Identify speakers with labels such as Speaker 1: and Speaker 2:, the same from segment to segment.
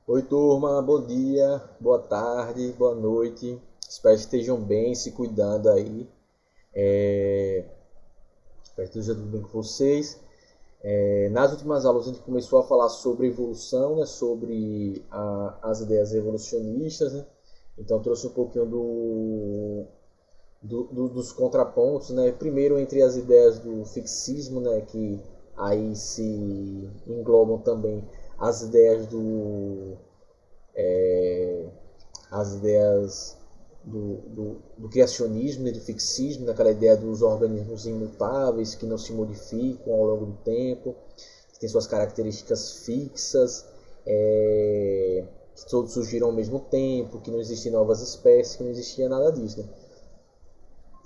Speaker 1: Oi, turma, bom dia, boa tarde, boa noite. Espero que estejam bem, se cuidando aí. Espero que esteja tudo bem com vocês. Nas últimas aulas a gente começou a falar sobre evolução, né, sobre as ideias evolucionistas, né? Então trouxe um pouquinho dos contrapontos, né? Primeiro entre as ideias do fixismo, né, que aí se englobam também as ideias as ideias do criacionismo, né, do fixismo, daquela ideia dos organismos imutáveis que não se modificam ao longo do tempo, que têm suas características fixas, que todos surgiram ao mesmo tempo, que não existem novas espécies, que não existia nada disso. Né?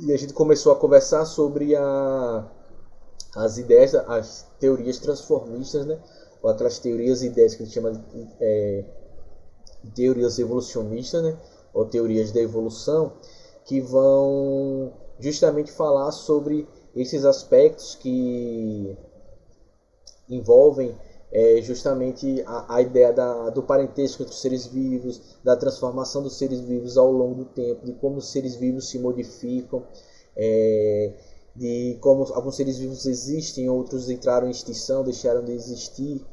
Speaker 1: E a gente começou a conversar sobre as ideias, as teorias transformistas, né? Ou aquelas teorias e ideias que a gente chama de teorias evolucionistas, né? Ou teorias da evolução, que vão justamente falar sobre esses aspectos que envolvem justamente a ideia do parentesco entre os seres vivos, da transformação dos seres vivos ao longo do tempo, de como os seres vivos se modificam, de como alguns seres vivos existem, outros entraram em extinção, deixaram de existir,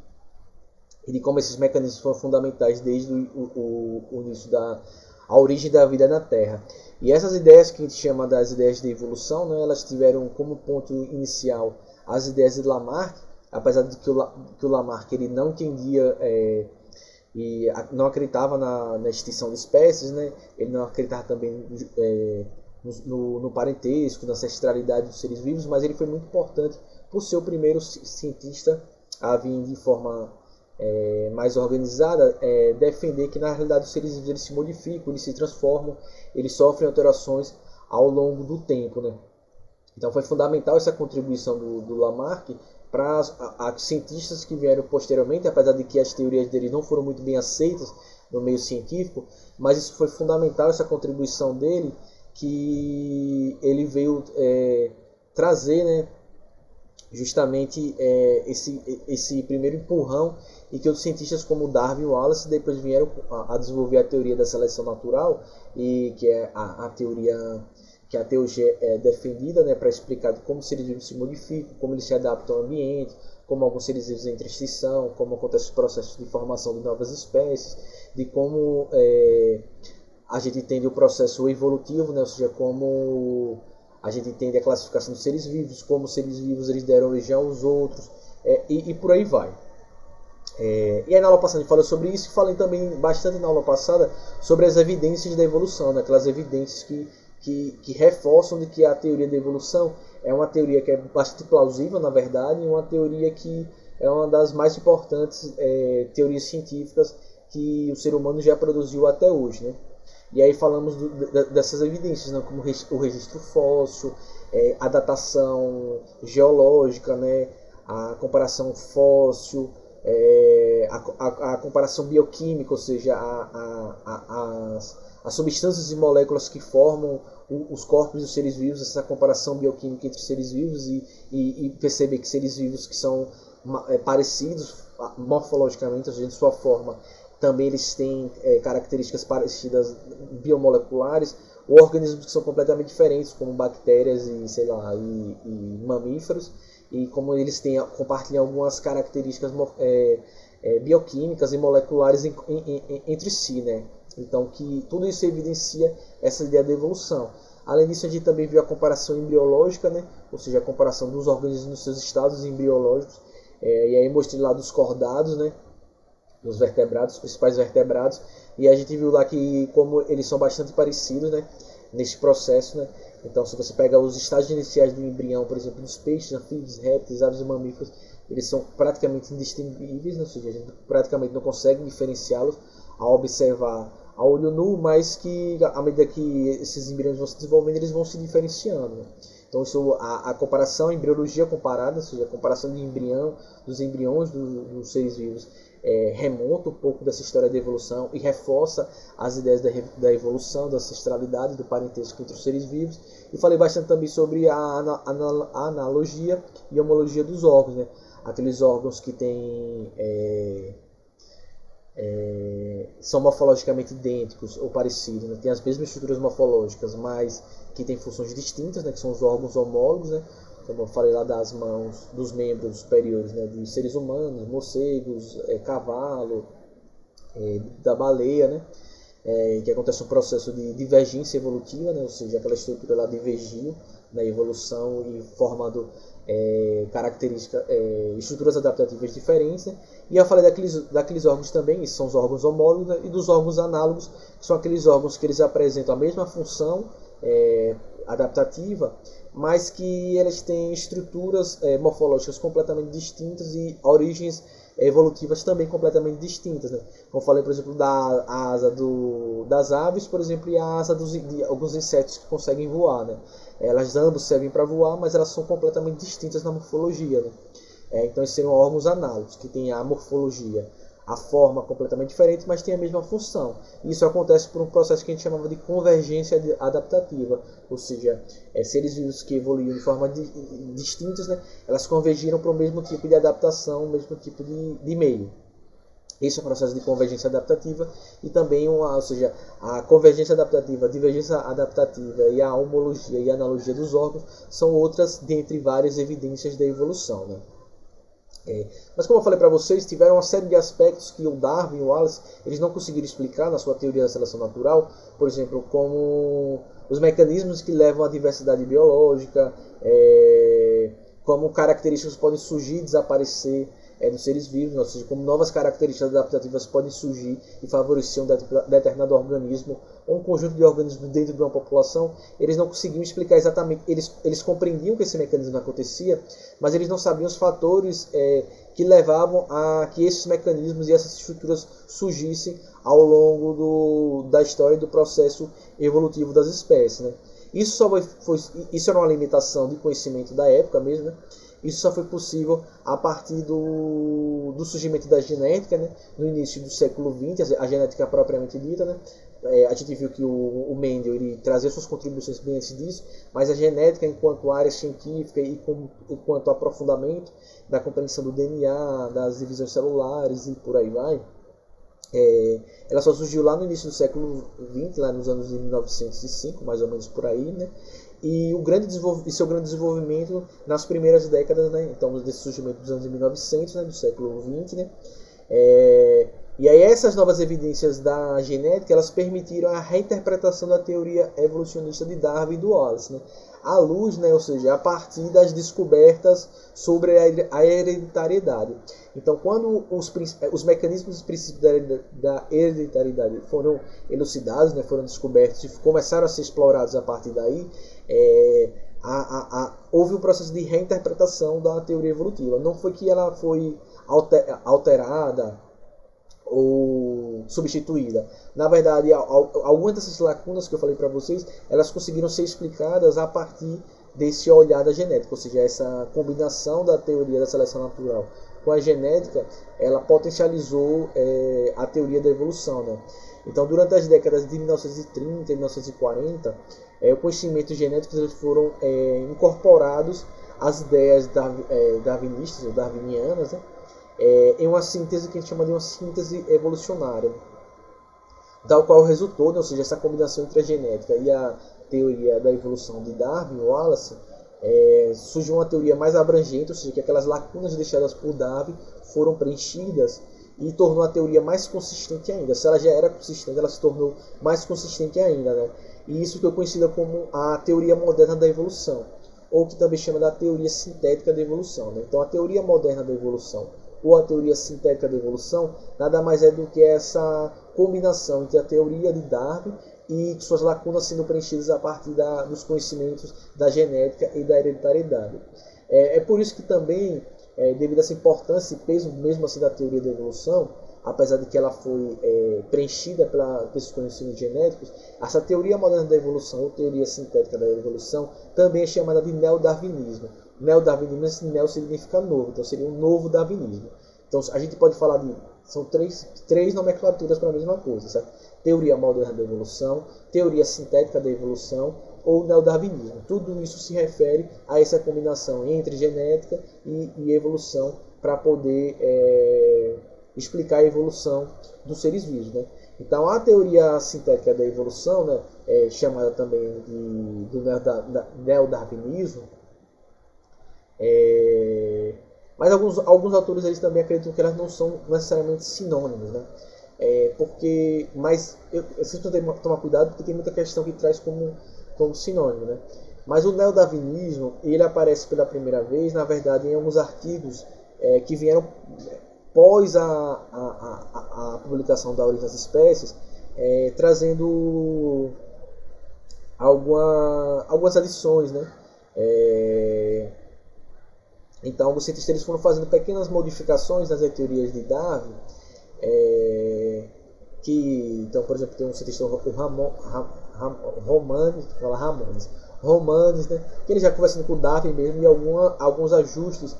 Speaker 1: e de como esses mecanismos foram fundamentais desde o início a origem da vida na Terra. E essas ideias que a gente chama das ideias de evolução, né, elas tiveram como ponto inicial as ideias de Lamarck, apesar de que o Lamarck ele não entendia e não acreditava na extinção de espécies, né, ele não acreditava também no parentesco, na ancestralidade dos seres vivos, mas ele foi muito importante por ser o primeiro cientista a vir de forma mais organizada, defender que na realidade os seres vivos eles se modificam, eles se transformam, eles sofrem alterações ao longo do tempo. Né? Então foi fundamental essa contribuição do Lamarck para os cientistas que vieram posteriormente, apesar de que as teorias dele não foram muito bem aceitas no meio científico, mas isso foi fundamental, essa contribuição dele, que ele veio trazer, né, justamente esse primeiro empurrão e que os cientistas como Darwin e Wallace depois vieram a desenvolver a teoria da seleção natural e que é a teoria que até hoje é defendida, né, para explicar como os seres vivos se modificam, como eles se adaptam ao ambiente, como alguns seres vivos entram em extinção, como acontece o processo de formação de novas espécies, de como a gente entende o processo evolutivo, né, ou seja, como a gente entende a classificação dos seres vivos, como os seres vivos eles deram origem aos outros, e por aí vai. E aí na aula passada a gente falou sobre isso e falei também bastante na aula passada sobre as evidências da evolução, né? Aquelas evidências que reforçam de que a teoria da evolução é uma teoria que é bastante plausível, na verdade, e uma teoria que é uma das mais importantes teorias científicas que o ser humano já produziu até hoje. Né? E aí falamos dessas evidências, né? Como o registro fóssil, a datação geológica, né? A comparação fóssil, a comparação bioquímica, ou seja, as substâncias e moléculas que formam os corpos dos seres vivos, essa comparação bioquímica entre os seres vivos e perceber que seres vivos que são parecidos morfologicamente, ou seja, de sua forma, também eles têm características parecidas biomoleculares, ou organismos que são completamente diferentes, como bactérias e, sei lá, e mamíferos, e como eles compartilham algumas características bioquímicas e moleculares entre si, né? Então, que tudo isso evidencia essa ideia da evolução. Além disso, a gente também viu a comparação embriológica, né? Ou seja, a comparação dos organismos nos seus estados embriológicos. E aí mostrei lá dos cordados, né? Dos vertebrados, os principais vertebrados. E a gente viu lá que como eles são bastante parecidos, né? Nesse processo, né? Então, se você pega os estágios iniciais do embrião, por exemplo, dos peixes, anfíbios, répteis, aves e mamíferos, eles são praticamente indistinguíveis, né? Ou seja, a gente praticamente não consegue diferenciá-los ao observar a olho nu, mas que à medida que esses embriões vão se desenvolvendo, eles vão se diferenciando. Né? Então, isso, a comparação, a embriologia comparada, ou seja, a comparação de embrião, dos embriões dos seres vivos, remonta um pouco dessa história da evolução e reforça as ideias da evolução, da ancestralidade, do parentesco entre os seres vivos. E falei bastante também sobre a analogia e homologia dos órgãos, né? Aqueles órgãos que têm são morfologicamente idênticos ou parecidos, né? Tem as mesmas estruturas morfológicas, mas que têm funções distintas, né? Que são os órgãos homólogos, né? Como eu falei lá das mãos, dos membros superiores, né? De seres humanos, morcegos, cavalo, da baleia, né? Que acontece um processo de divergência evolutiva, né? Ou seja, aquela estrutura lá divergiu na evolução e formando características, estruturas adaptativas diferentes, né? E eu falei daqueles órgãos também, esses são os órgãos homólogos, né? E dos órgãos análogos, que são aqueles órgãos que eles apresentam a mesma função adaptativa, mas que eles têm estruturas morfológicas completamente distintas e origens evolutivas também completamente distintas, né? Como falei, por exemplo, da asa das aves, por exemplo, e a asa de alguns insetos que conseguem voar, né? Elas ambos servem para voar, mas elas são completamente distintas na morfologia, né? Então esses seriam órgãos análogos, que têm a morfologia, a forma completamente diferente, mas tem a mesma função. Isso acontece por um processo que a gente chamava de convergência adaptativa, ou seja, seres vivos que evoluíram de forma distintas, né? Elas convergiram para o mesmo tipo de adaptação, o mesmo tipo de meio. Esse é o processo de convergência adaptativa e também, ou seja, a convergência adaptativa, a divergência adaptativa e a homologia e a analogia dos órgãos são outras dentre várias evidências da evolução, né? Mas como eu falei para vocês, tiveram uma série de aspectos que o Darwin e o Wallace eles não conseguiram explicar na sua teoria da seleção natural, por exemplo, como os mecanismos que levam à diversidade biológica, como características podem surgir e desaparecer dos seres vivos, ou seja, como novas características adaptativas podem surgir e favorecer um determinado organismo ou um conjunto de organismos dentro de uma população. Eles não conseguiam explicar exatamente, eles compreendiam que esse mecanismo acontecia, mas eles não sabiam os fatores que levavam a que esses mecanismos e essas estruturas surgissem ao longo da história e do processo evolutivo das espécies, né? Isso era uma limitação de conhecimento da época mesmo, né? Isso só foi possível a partir do surgimento da genética, né? No início do século XX, a genética propriamente dita, né? A gente viu que o Mendel ele trazia suas contribuições bem antes disso, mas a genética, enquanto área científica e enquanto aprofundamento da compreensão do DNA, das divisões celulares e por aí vai, ela só surgiu lá no início do século XX, lá nos anos de 1905, mais ou menos por aí, né? E seu grande desenvolvimento nas primeiras décadas, né? Então, desse surgimento dos anos de 1900, né? Do século XX, né? E aí essas novas evidências da genética, elas permitiram a reinterpretação da teoria evolucionista de Darwin e do Wallace, né? À luz, né? Ou seja, a partir das descobertas sobre a hereditariedade. Então, quando os mecanismos e princípios da hereditariedade foram elucidados, né? Foram descobertos e começaram a ser explorados a partir daí, houve um processo de reinterpretação da teoria evolutiva. Não foi que ela foi alterada ou substituída. Na verdade, algumas dessas lacunas que eu falei para vocês, elas conseguiram ser explicadas a partir desse olhar da genética, ou seja, essa combinação da teoria da seleção natural com a genética, ela potencializou a teoria da evolução, né? Então, durante as décadas de 1930 e 1940, o conhecimento genético eles foram incorporados às ideias darwinistas ou darwinianas, né? Em uma síntese que a gente chama de uma síntese evolucionária, tal qual resultou, né? Ou seja, essa combinação entre a genética e a teoria da evolução de Darwin e Wallace, surgiu uma teoria mais abrangente, ou seja, que aquelas lacunas deixadas por Darwin foram preenchidas e tornou a teoria mais consistente ainda. Se ela já era consistente, ela se tornou mais consistente ainda, né? E isso que eu conhecido como a teoria moderna da evolução, ou que também chama da teoria sintética da evolução, né? Então, a teoria moderna da evolução ou a teoria sintética da evolução nada mais é do que essa combinação entre a teoria de Darwin e suas lacunas sendo preenchidas a partir dos conhecimentos da genética e da hereditariedade. É por isso que também, devido a essa importância e peso mesmo assim da teoria da evolução, apesar de que ela foi preenchida por esses conhecimentos genéticos, essa teoria moderna da evolução ou teoria sintética da evolução também é chamada de neodarwinismo. Neodarwinismo, esse neo significa novo, então seria um novo darwinismo. Então a gente pode falar são três nomenclaturas para a mesma coisa, certo? Teoria moderna da evolução, teoria sintética da evolução ou neodarwinismo. Tudo isso se refere a essa combinação entre genética e evolução para poder explicar a evolução dos seres vivos, né? Então a teoria sintética da evolução, né, chamada também do neodarwinismo, mas alguns autores eles também acreditam que elas não são necessariamente sinônimos, né? Mas vocês precisam tomar cuidado porque tem muita questão que traz como sinônimo, né? Mas o neodarwinismo ele aparece pela primeira vez, na verdade, em alguns artigos que vieram após a publicação da Origem das Espécies, trazendo algumas adições, né? Então, os cientistas eles foram fazendo pequenas modificações nas teorias de Darwin, então, por exemplo, tem um cientista, o Romanes, né? Que ele já conversando com o Darwin mesmo, e alguns ajustes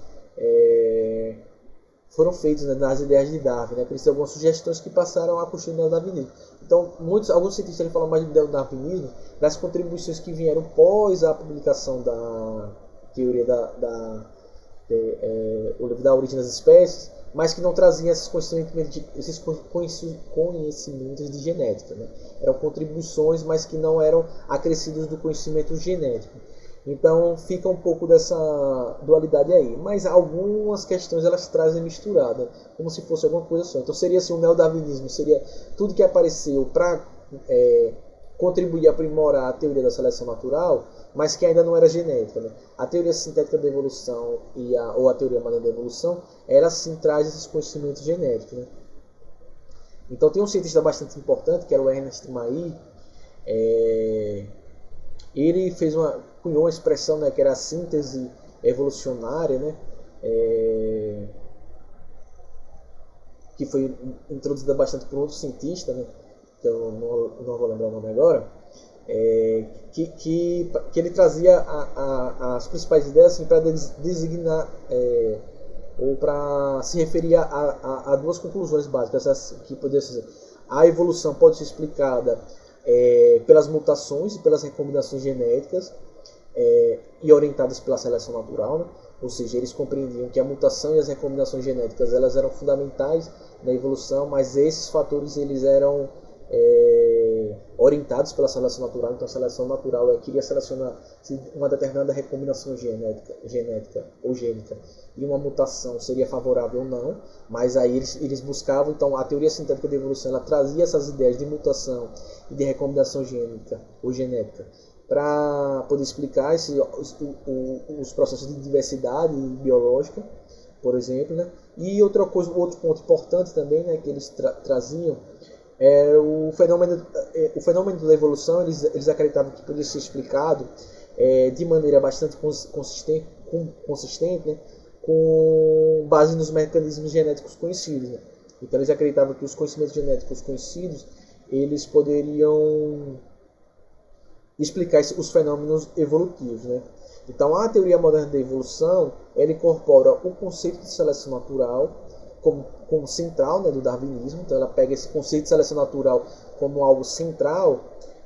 Speaker 1: foram feitos, né, nas ideias de Darwin, né? Por isso, algumas sugestões que passaram a construir o neodarwinismo. Então, alguns cientistas ele falam mais do neodarwinismo das contribuições que vieram após a publicação da teoria o livro da Origem das Espécies, mas que não traziam esses conhecimentos de genética, né? Eram contribuições, mas que não eram acrescidos do conhecimento genético. Então fica um pouco dessa dualidade aí. Mas algumas questões elas trazem misturada, como se fosse alguma coisa só. Então seria assim, o neodarwinismo seria tudo que apareceu para contribuir a aprimorar a teoria da seleção natural, mas que ainda não era genética, né? A teoria sintética da evolução ou a teoria moderna da evolução, ela sim traz esses conhecimentos genéticos, né? Então tem um cientista bastante importante, que era o Ernest Mayr. Ele cunhou uma expressão, né, que era a síntese evolucionária, né? Que foi introduzida bastante por outro cientista, né? Que eu não vou lembrar o nome agora. Que ele trazia as principais ideias assim, para designar ou para se referir a duas conclusões básicas que poderiam ser: a evolução pode ser explicada pelas mutações e pelas recombinações genéticas e orientadas pela seleção natural, né? Ou seja, eles compreendiam que a mutação e as recombinações genéticas elas eram fundamentais na evolução, mas esses fatores eles eram orientados pela seleção natural. Então a seleção natural queria selecionar uma determinada recombinação genética ou gênica e uma mutação seria favorável ou não, mas aí eles buscavam. Então a teoria sintética da evolução ela trazia essas ideias de mutação e de recombinação gênica ou genética para poder explicar os processos de diversidade biológica, por exemplo, né? E outro ponto importante também, né, que eles traziam o fenômeno da evolução. Eles acreditavam que poderia ser explicado de maneira bastante consistente, né, com base nos mecanismos genéticos conhecidos, né? Então eles acreditavam que os conhecimentos genéticos conhecidos eles poderiam explicar os fenômenos evolutivos, né? Então a teoria moderna da evolução ela incorpora o conceito de seleção natural como central, né, do darwinismo. Então ela pega esse conceito de seleção natural como algo central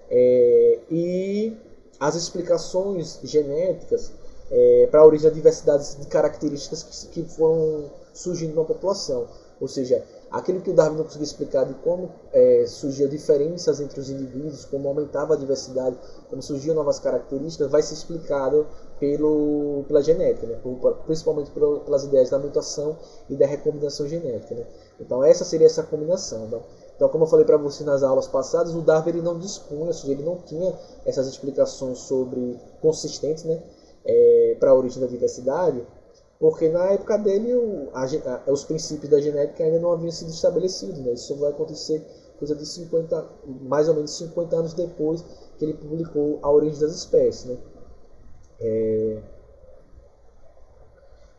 Speaker 1: e as explicações genéticas para a origem da diversidade de características que foram surgindo na população. Ou seja, aquilo que o Darwin não conseguia explicar de como surgiam diferenças entre os indivíduos, como aumentava a diversidade, como surgiam novas características, vai ser explicado pela genética, né? Principalmente pelas ideias da mutação e da recombinação genética, né? Então essa seria essa combinação. Então como eu falei para você nas aulas passadas, o Darwin ele não dispunha, ou seja, ele não tinha essas explicações consistentes, né, para a origem da diversidade, porque na época dele os princípios da genética ainda não haviam sido estabelecidos, né? Isso vai acontecer coisa de mais ou menos 50 anos depois que ele publicou A Origem das Espécies, né?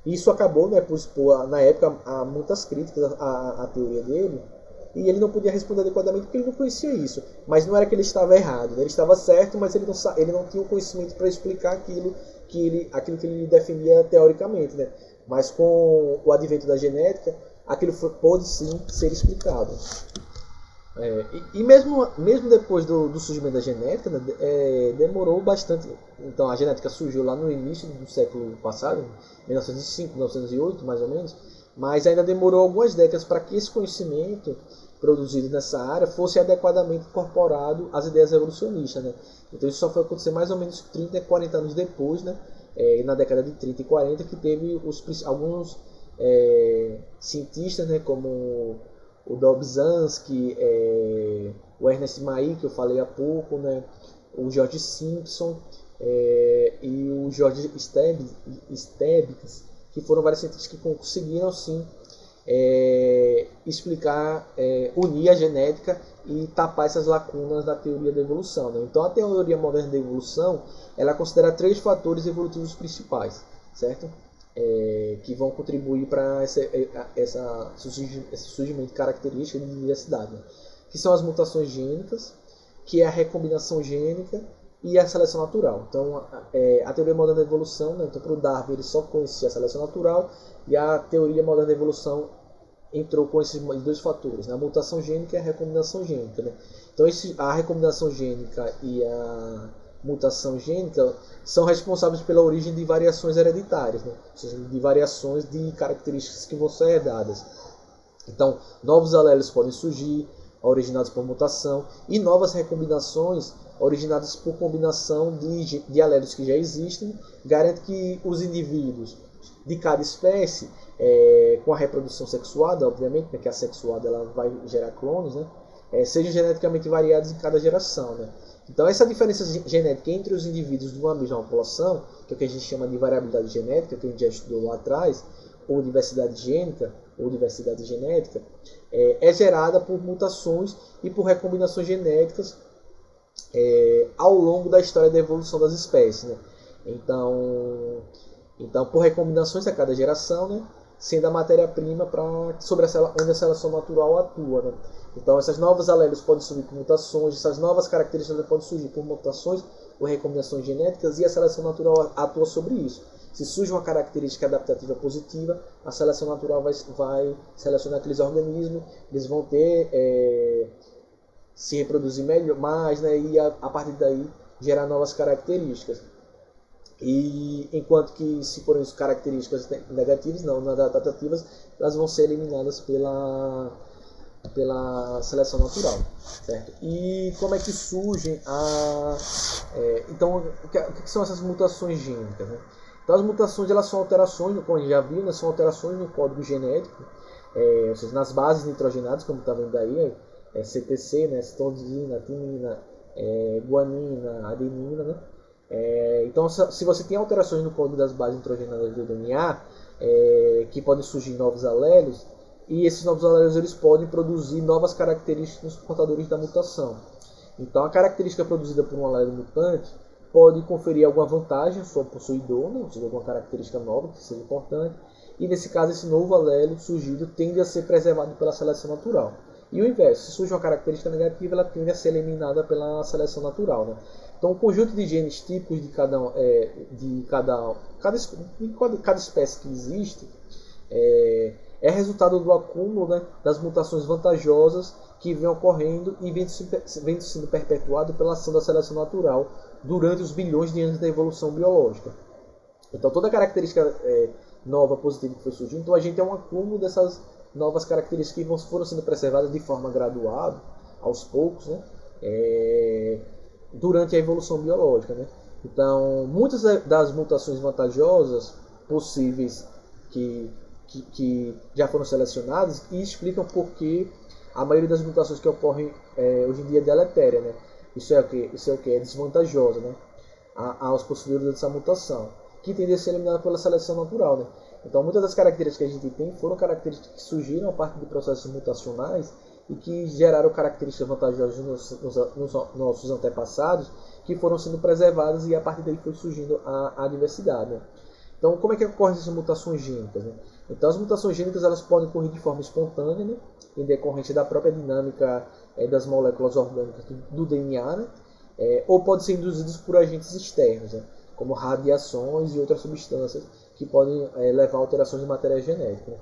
Speaker 1: Isso acabou, né, por expor na época a muitas críticas à teoria dele, e ele não podia responder adequadamente porque ele não conhecia isso. Mas não era que ele estava errado, né? Ele estava certo, mas ele não tinha o conhecimento para explicar aquilo que ele defendia teoricamente, né? Mas com o advento da genética, aquilo pôde sim ser explicado. E mesmo depois do surgimento da genética, né, demorou bastante. Então a genética surgiu lá no início do século passado, 1905, 1908 mais ou menos, mas ainda demorou algumas décadas para que esse conhecimento produzido nessa área fosse adequadamente incorporado às ideias evolucionistas, né? Então isso só foi acontecer mais ou menos 30, 40 anos depois, né? Na década de 30 e 40, que teve alguns cientistas, né, como o Dobzhansky, o Ernest May, que eu falei há pouco, né, o George Simpson e o George Stebs, que foram vários cientistas que conseguiram sim explicar, unir a genética e tapar essas lacunas da teoria da evolução, né? Então a teoria moderna da evolução, ela considera 3 fatores evolutivos principais, certo? Que vão contribuir para esse surgimento de características de diversidade, né? Que são as mutações gênicas, que é a recombinação gênica e a seleção natural. Então a teoria moderna da evolução, né? Então para o Darwin ele só conhecia a seleção natural, e a teoria moderna da evolução entrou com esses 2 fatores, né? A mutação gênica e a recombinação gênica, né? Então a recombinação gênica e a mutação gênica são responsáveis pela origem de variações hereditárias, né? Ou seja, de variações de características que vão ser herdadas. Então, novos alelos podem surgir, originados por mutação, e novas recombinações originadas por combinação de alelos que já existem, garante que os indivíduos de cada espécie, com a reprodução sexuada, obviamente, porque a sexuada ela vai gerar clones, né? Sejam geneticamente variados em cada geração, né? Então essa diferença genética entre os indivíduos de uma mesma população, que é o que a gente chama de variabilidade genética, que a gente já estudou lá atrás, ou diversidade gênica, ou diversidade genética, é gerada por mutações e por recombinações genéticas ao longo da história da evolução das espécies, né? Então, por recombinações a cada geração, né? Sendo a matéria-prima sobre onde a seleção natural atua, né? Então essas novas alelos podem surgir por mutações, essas novas características podem surgir por mutações ou recombinações genéticas, e a seleção natural atua sobre isso. Se surge uma característica adaptativa positiva, a seleção natural vai selecionar aqueles organismos, eles vão ter se reproduzir mais, né? E a partir daí gerar novas características. E enquanto que se forem características negativas, não adaptativas, elas vão ser eliminadas pela seleção natural, certo? E como é que surgem então o que são essas mutações gênicas, né? Então as mutações elas são alterações, como a gente já viu, né? São alterações no código genético, ou seja, nas bases nitrogenadas, como está vendo aí, CTC, né? Citosina, timina, guanina, adenina, né? Então, se você tem alterações no código das bases nitrogenadas do DNA, que podem surgir novos alelos, e esses novos alelos eles podem produzir novas características nos portadores da mutação. Então, a característica produzida por um alelo mutante pode conferir alguma vantagem ao seu possuidor, né? Ou seja, alguma característica nova que seja importante, e nesse caso, esse novo alelo surgido tende a ser preservado pela seleção natural. E o inverso, se surge uma característica negativa, ela tende a ser eliminada pela seleção natural, né? Então, o conjunto de genes típicos de cada espécie que existe é resultado do acúmulo, né, das mutações vantajosas que vêm ocorrendo e vêm sendo perpetuado pela ação da seleção natural durante os bilhões de anos da evolução biológica. Então, toda característica nova, positiva que foi surgindo, então a gente é um acúmulo dessas novas características que foram sendo preservadas de forma gradual, aos poucos, né? Durante a evolução biológica, né? Então, muitas das mutações vantajosas possíveis que já foram selecionadas e explicam por que a maioria das mutações que ocorrem hoje em dia é deletéria, né? Isso é o que é desvantajosa, né? Aos possuidores dessa mutação, que tende a ser eliminada pela seleção natural, né? Então, muitas das características que a gente tem foram características que surgiram a partir de processos mutacionais e que geraram características vantajosas nos nossos antepassados, que foram sendo preservadas, e a partir daí foi surgindo a diversidade, né? Então, como é que ocorrem essas mutações gênicas, né? Então, as mutações gênicas elas podem ocorrer de forma espontânea, né? Em decorrência da própria dinâmica das moléculas orgânicas do DNA, né? Ou podem ser induzidas por agentes externos, né? Como radiações e outras substâncias que podem levar a alterações de matéria genética, né?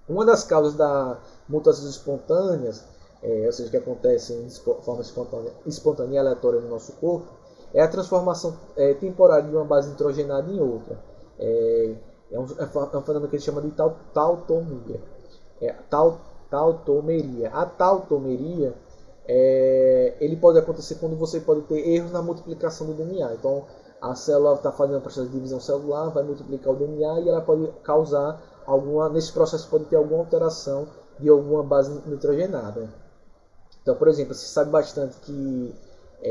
Speaker 1: Uma das causas das mutações espontâneas, ou seja, que acontecem de forma espontânea e aleatória no nosso corpo, é a transformação temporária de uma base nitrogenada em outra. É um fenômeno que ele chama de tautomia. Tautomeria. A tautomeria ele pode acontecer quando você pode ter erros na multiplicação do DNA. Então, a célula está fazendo o processo de divisão celular, vai multiplicar o DNA e ela pode causar nesse processo pode ter alguma alteração de alguma base nitrogenada. Então, por exemplo, se sabe bastante que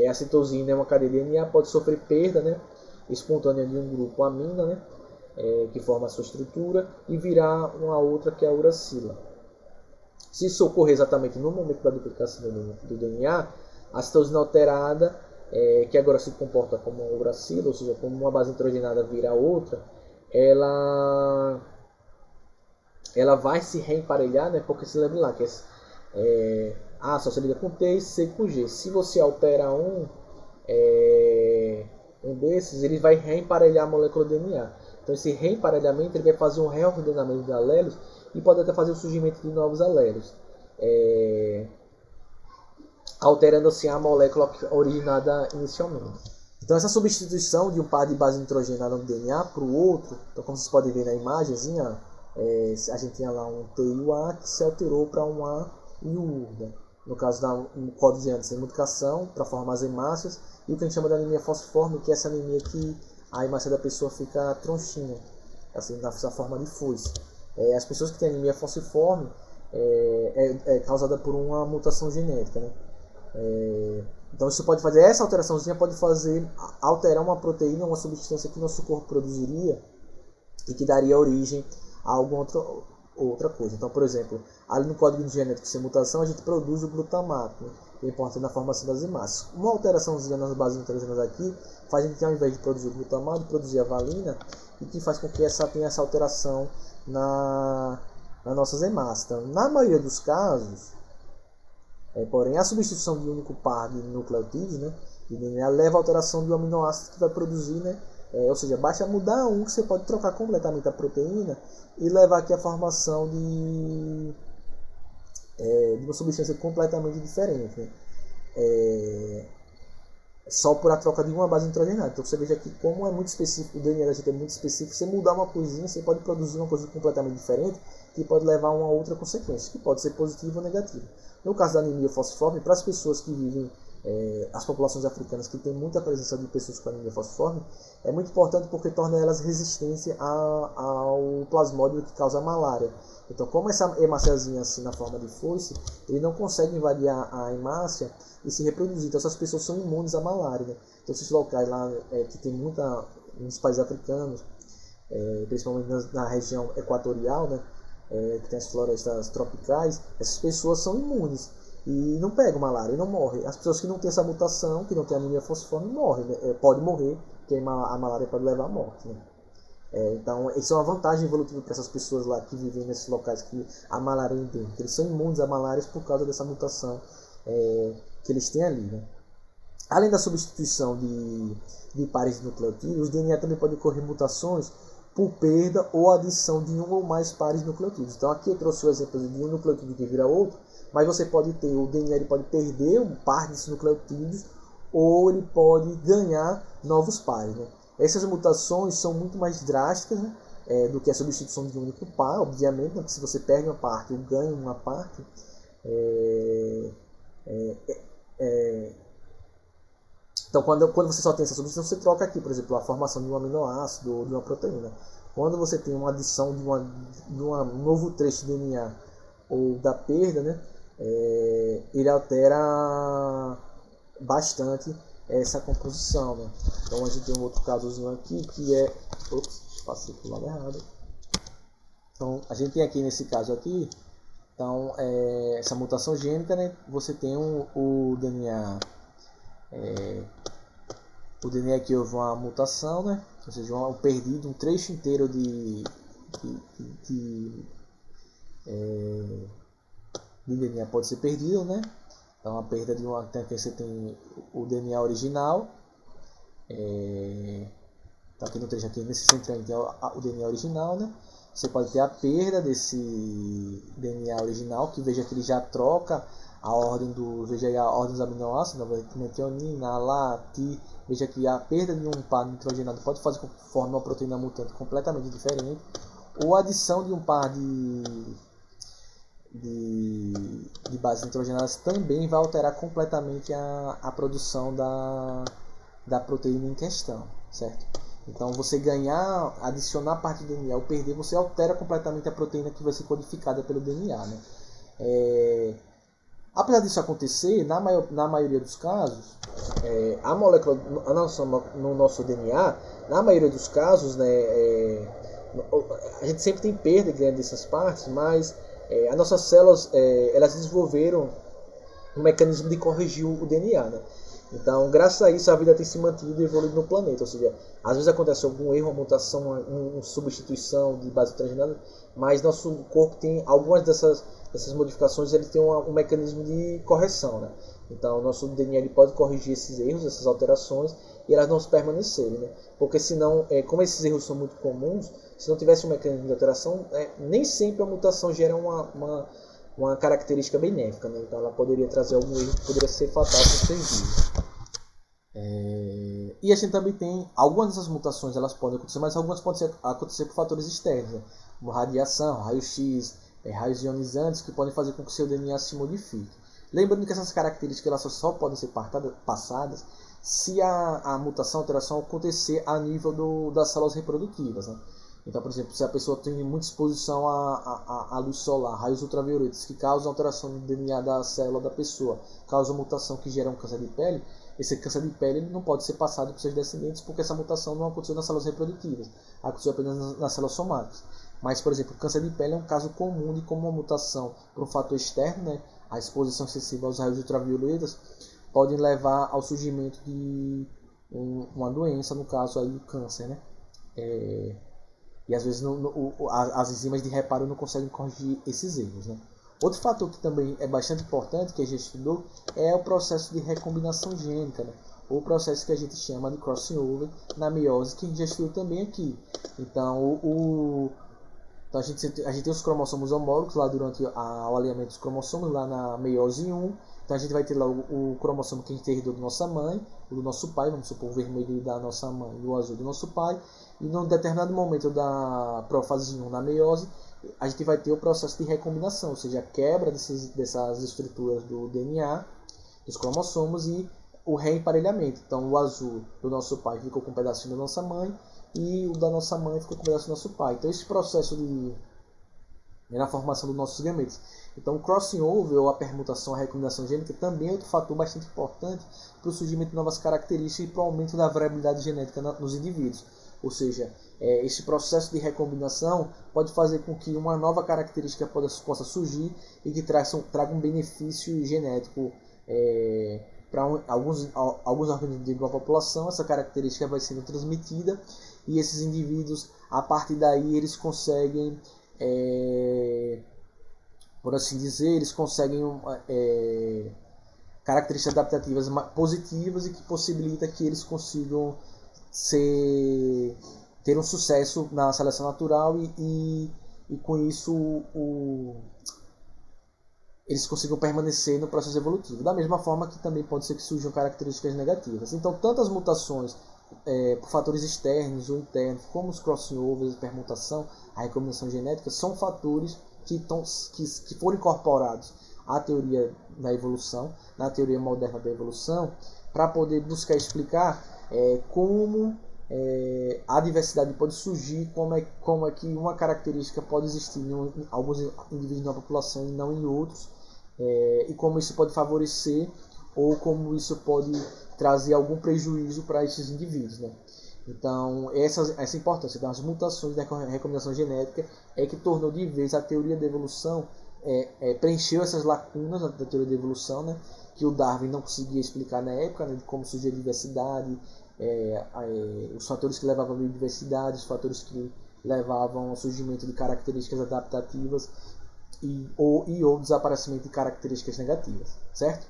Speaker 1: a citosina é uma cadeia de DNA, pode sofrer perda, né, espontânea de um grupo amina, né, que forma a sua estrutura, e virar uma outra que é a uracila. Se isso ocorrer exatamente no momento da duplicação do DNA, a citosina alterada, que agora se comporta como uma uracila, ou seja, como uma base nitrogenada vira outra, ela vai se reemparelhar, né? Porque se lembra lá que A só se liga com T e C com G. Se você altera um desses, ele vai reemparelhar a molécula do DNA. Então esse reemparelhamento ele vai fazer um reordenamento de alelos e pode até fazer o surgimento de novos alelos, alterando assim a molécula originada inicialmente. Então essa substituição de um par de base nitrogenada no DNA para o outro, então como vocês podem ver na imagenzinha, a gente tinha lá um T e o A que se alterou para um A e o U, né? No caso do código de antes, modificação para formar as hemácias, e o que a gente chama de anemia falciforme, que é essa anemia que a hemácia da pessoa fica tronchinha, assim, na forma de foice. As pessoas que têm anemia falciforme é causada por uma mutação genética, né? Então isso pode fazer, essa alteraçãozinha pode fazer alterar uma proteína, uma substância que nosso corpo produziria e que daria origem a alguma outra coisa. Então, por exemplo, ali no código genético sem mutação, a gente produz o glutamato, né, que é importante na formação das hemácias. Uma alteraçãozinha nas bases nitrogenadas aqui faz a gente, ao invés de produzir o glutamato, produzir a valina, e que faz com que tenha essa alteração nas nossas hemácias. Então, na maioria dos casos, porém, a substituição de um único par de nucleotídeos, né, de DNA, leva à alteração de um aminoácido que vai produzir, né, ou seja, basta mudar um que você pode trocar completamente a proteína e levar aqui a formação de uma substância completamente diferente, né, só por a troca de uma base nitrogenada. Então você veja aqui como é muito específico, o DNA da gente é muito específico. Você mudar uma coisinha, você pode produzir uma coisa completamente diferente que pode levar a uma outra consequência, que pode ser positiva ou negativa. No caso da anemia falciforme, para as pessoas que vivem, as populações africanas que têm muita presença de pessoas com anemia falciforme, é muito importante porque torna elas resistentes ao plasmódio que causa a malária. Então, como essa hemáciazinha assim na forma de foice, ele não consegue invadir a hemácia e se reproduzir. Então, essas pessoas são imunes à malária, né? Então, esses locais lá que tem muita nos países africanos, principalmente na região equatorial, né, que tem as florestas tropicais, essas pessoas são imunes e não pegam malária e não morrem. As pessoas que não têm essa mutação, que não têm anemia falciforme, morrem, né? Pode morrer, porque a malária pode levar à morte, né? Então, isso é uma vantagem evolutiva para essas pessoas lá que vivem nesses locais que a malária é endêmica. Eles são imunes a malárias por causa dessa mutação que eles têm ali, né? Além da substituição de pares de nucleotídeos, o DNA também pode ocorrer mutações por perda ou adição de um ou mais pares de nucleotídeos. Então aqui eu trouxe o exemplo de um nucleotídeo que vira outro, mas você pode ter, o DNA ele pode perder um par desses nucleotídeos ou ele pode ganhar novos pares, né? Essas mutações são muito mais drásticas, né, do que a substituição de um único par, obviamente, né, porque se você perde uma parte ou ganha uma parte, então quando você só tem essa substituição, você troca aqui, por exemplo, a formação de um aminoácido ou de uma proteína. Quando você tem uma adição de um novo trecho de DNA ou da perda, né, ele altera bastante essa composição, né? Então a gente tem um outro casozinho aqui que é... Ops, passei para o lado errado. Então a gente tem aqui nesse caso aqui, então essa mutação gênica, né? Você tem o DNA... o DNA aqui houve uma mutação, né? Ou seja, um perdido, um trecho inteiro de DNA pode ser perdido, né? Então a perda de uma, aqui você tem o DNA original, então aqui no trecho aqui nesse centro tem o DNA original, né? Você pode ter a perda desse DNA original, que veja que ele já troca a ordem veja aí a ordem dos aminoácidos, metionina, lá, ti, veja que a perda de um par nitrogenado pode fazer com que forme uma proteína mutante completamente diferente, ou a adição de um par de bases nitrogenadas também vai alterar completamente a produção da proteína em questão, certo? Então você ganhar, adicionar parte do DNA ou perder, você altera completamente a proteína que vai ser codificada pelo DNA, né? Apesar disso acontecer, na maioria dos casos, a molécula no nosso DNA, na maioria dos casos, né, a gente sempre tem perda e ganho dessas partes, mas as nossas células elas desenvolveram um mecanismo de corrigir o DNA, né? Então, graças a isso, a vida tem se mantido e evoluído no planeta. Ou seja, às vezes acontece algum erro, uma mutação, uma substituição de base transgenada, mas nosso corpo tem algumas dessas modificações, ele tem um mecanismo de correção, né? Então, nosso DNA ele pode corrigir esses erros, essas alterações, e elas não permanecerem, né? Porque senão, como esses erros são muito comuns, se não tivesse um mecanismo de alteração, nem sempre a mutação gera uma característica benéfica, né? Então ela poderia trazer algum erro que poderia ser fatal para o ser vivo. E a gente também tem algumas dessas mutações, elas podem acontecer, mas algumas podem acontecer por fatores externos, né? Como radiação, raio-x, raios ionizantes, que podem fazer com que o seu DNA se modifique. Lembrando que essas características elas só podem ser passadas se a mutação, a alteração acontecer a nível das células reprodutivas, né? Então, por exemplo, se a pessoa tem muita exposição à luz solar, raios ultravioletas, que causam alteração no DNA da célula da pessoa, causam mutação que gera um câncer de pele, esse câncer de pele não pode ser passado para seus descendentes, porque essa mutação não aconteceu nas células reprodutivas, aconteceu apenas nas células somáticas. Mas, por exemplo, o câncer de pele é um caso comum de como uma mutação por um fator externo, né, a exposição excessiva aos raios ultravioletas, podem levar ao surgimento de uma doença, no caso aí o câncer, né? E às vezes as enzimas de reparo não conseguem corrigir esses erros, né? Outro fator que também é bastante importante, que a gente estudou, é o processo de recombinação gênica, né? Ou o processo que a gente chama de crossing over na meiose, que a gente já estudou também aqui. Então, então a gente tem os cromossomos homólogos lá durante o alinhamento dos cromossomos, lá na meiose 1. Então a gente vai ter lá o cromossomo que a gente herdou da nossa mãe, ou do nosso pai, vamos supor o vermelho da nossa mãe e o azul do nosso pai. E num determinado momento da profase 1 na meiose, a gente vai ter o processo de recombinação, ou seja, a quebra dessas estruturas do DNA, dos cromossomos, e o reemparelhamento. Então o azul do nosso pai ficou com um pedacinho da nossa mãe, e o da nossa mãe ficou com um pedaço do nosso pai. Então esse processo na formação dos nossos gametos. Então o crossing over, ou a permutação, a recombinação gênica, também é outro fator bastante importante para o surgimento de novas características e para o aumento da variabilidade genética nos indivíduos. Ou seja, esse processo de recombinação pode fazer com que uma nova característica possa surgir e que traga um benefício genético para alguns organismos de uma população. Essa característica vai sendo transmitida e esses indivíduos, a partir daí, eles conseguem, por assim dizer, eles conseguem características adaptativas positivas e que possibilita que eles consigam ter um sucesso na seleção natural e com isso eles consigam permanecer no processo evolutivo. Da mesma forma que também pode ser que surjam características negativas. Então, tanto as mutações por fatores externos ou internos, como os crossing overs, a permutação, a recombinação genética, são fatores que foram incorporados à teoria da evolução, na teoria moderna da evolução, para poder buscar explicar como a diversidade pode surgir, como é que uma característica pode existir em alguns indivíduos da população e não em outros, e como isso pode favorecer ou como isso pode trazer algum prejuízo para esses indivíduos, né? Então, essa importância das mutações da recombinação genética é que tornou de vez a teoria da evolução, preencheu essas lacunas da teoria da evolução, né, que o Darwin não conseguia explicar na época, né, de como surgia a diversidade, os fatores que levavam à biodiversidade, os fatores que levavam ao surgimento de características adaptativas ou desaparecimento de características negativas, certo?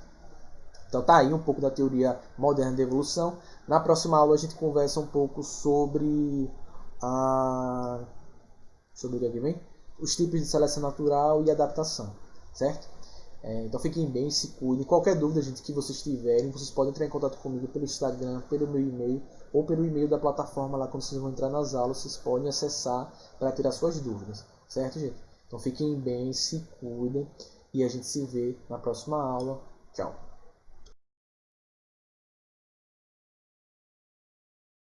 Speaker 1: Então tá aí um pouco da teoria moderna da evolução. Na próxima aula a gente conversa um pouco sobre os tipos de seleção natural e adaptação, certo? Então fiquem bem, se cuidem. Qualquer dúvida, gente, que vocês tiverem, vocês podem entrar em contato comigo pelo Instagram, pelo meu e-mail ou pelo e-mail da plataforma lá. Quando vocês vão entrar nas aulas, vocês podem acessar para tirar suas dúvidas, certo, gente? Então fiquem bem, se cuidem e a gente se vê na próxima aula. Tchau!